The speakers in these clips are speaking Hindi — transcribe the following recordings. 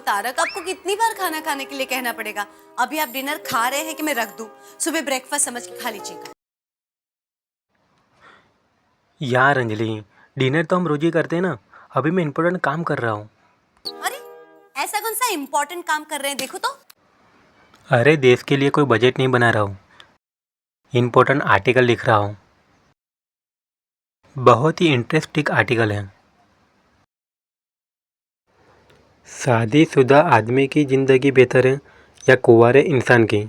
तारक, आपको कितनी बार खाना खाने के लिए कहना पड़ेगा? अभी आप डिनर खा रहे हैं कि मैं रख दूं? सुबह ब्रेकफास्ट समझ के खा लीजिएगा। यार अंजलि, डिनर तो हम रोज ही करते हैं ना। अभी मैं इम्पोर्टेंट काम कर रहा हूँ। अरे, ऐसा कौन सा इम्पोर्टेंट काम कर रहे हैं, देखो तो। अरे देश के लिए कोई बजट नहीं बना रहा हूँ, इम्पोर्टेंट आर्टिकल लिख रहा हूँ। बहुत ही इंटरेस्टिंग आर्टिकल है। शादीशुदा आदमी की ज़िंदगी बेहतर है या कुंवारे इंसान की?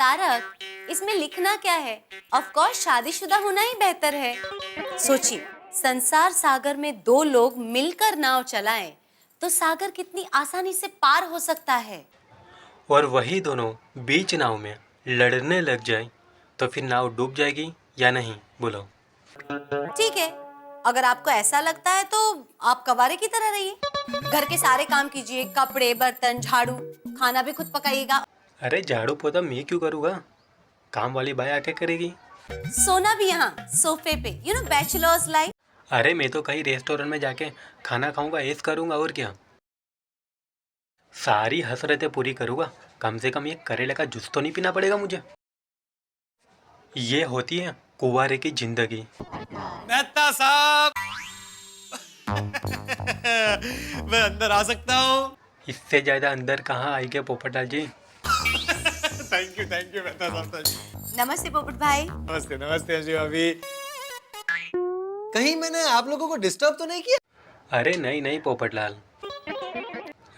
तारक, इसमें लिखना क्या है? ऑफ कोर्स शादीशुदा होना ही बेहतर है। सोचिए, संसार सागर में दो लोग मिलकर नाव चलाएं तो सागर कितनी आसानी से पार हो सकता है। और वही दोनों बीच नाव में लड़ने लग जाए तो फिर नाव डूब जाएगी या नहीं, बोलो। ठीक है, अगर आपको ऐसा लगता है तो आप कवारे की तरह रहिए। घर के सारे काम कीजिए, कपड़े, बर्तन, झाड़ू, खाना भी खुद पकाइएगा। अरे झाड़ू पोछा मैं क्यों करूँगा, काम वाली बाई आके करेगी। सोना भी यहाँ सोफे पे, बैचलर्स लाइफ। अरे मैं तो कहीं रेस्टोरेंट में जाके खाना खाऊंगा, ऐस करूंगा और क्या। सारी हसरतें पूरी करूंगा, कम से कम ये करेले का जूस तो नहीं पीना पड़ेगा मुझे। ये होती है कुंवारे की जिंदगी। मेहता साहब मैं अंदर आ सकता हूँ? इससे ज्यादा अंदर कहाँ आएंगे पोपटलाल जी। थैंक यू मेहता साहब, थैंक यू। नमस्ते पोपट भाई। नमस्ते नमस्ते अंजू भाभी। कहीं मैंने आप लोगों को डिस्टर्ब तो नहीं किया? अरे नहीं नहीं पोपटलाल,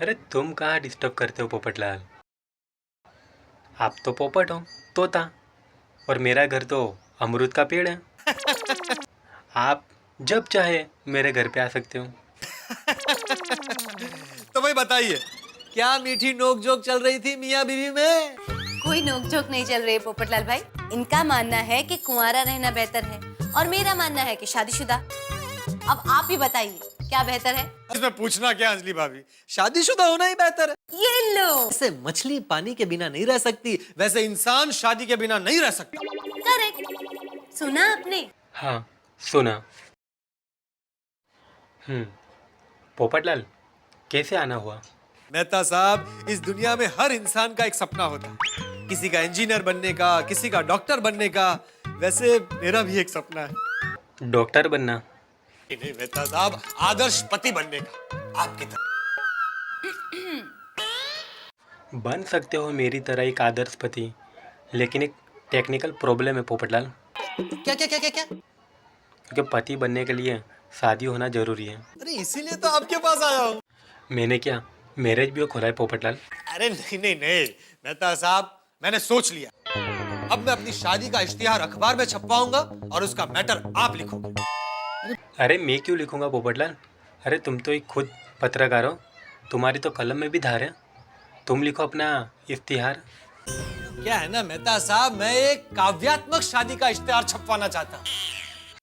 अरे तुम कहाँ डिस्टर्ब करते हो पोपटलाल। आप तो पोपट हो, तोता, और मेरा घर तो अमरूद का पेड़ है। आप जब चाहे मेरे घर पे आ सकते हो। तो भाई बताइए, क्या मीठी नोक जोक चल रही थी मियाँ बीवी में? कोई नोकझोंक नहीं चल रही पोपटलाल भाई। इनका मानना है कि कुंवारा रहना बेहतर है और मेरा मानना है कि शादीशुदा। अब आप ही बताइए क्या बेहतर है? इसमें पूछना क्या अंजलि भाभी, शादीशुदा होना ही बेहतर है। ये लो। जैसे मछली पानी के बिना नहीं रह सकती, वैसे इंसान शादी के बिना नहीं रह सकता। करेक्ट, सुना आपने? हाँ सुना। पोपटलाल, कैसे आना हुआ? मेहता साहब, इस दुनिया में हर इंसान का एक सपना होता है, किसी का इंजीनियर बनने का, किसी का डॉक्टर बनने का। वैसे मेरा भी एक सपना है। डॉक्टर बनना? नहीं मेहता साहब, आदर्श पति बनने का, आपकी तरह। बन सकते हो मेरी तरह एक आदर्श पति, लेकिन एक टेक्निकल प्रॉब्लम है पोपटलाल। क्या क्या क्या क्या क्या? क्योंकि पति बनने के लिए शादी होना जरूरी है। अरे इसीलिए तो आपके पास आया हूँ। मैंने क्या मैरिज ब्यूरो खोला है पोपटलाल? अरे नहीं नहीं नहीं मेहता साहब, मैंने सोच लिया, अब मैं अपनी शादी का इश्तिहार अखबार में छपवाऊंगा और उसका मैटर आप लिखोगे। अरे मैं क्यों लिखूंगा पोपटलाल? अरे तुम तो एक खुद पत्रकार हो, तुम्हारी तो कलम में भी धार है। तुम लिखो अपना इश्तिहार। क्या है ना मेहता साहब, मैं एक काव्यात्मक शादी का इश्तिहार छपवाना चाहता हूँ।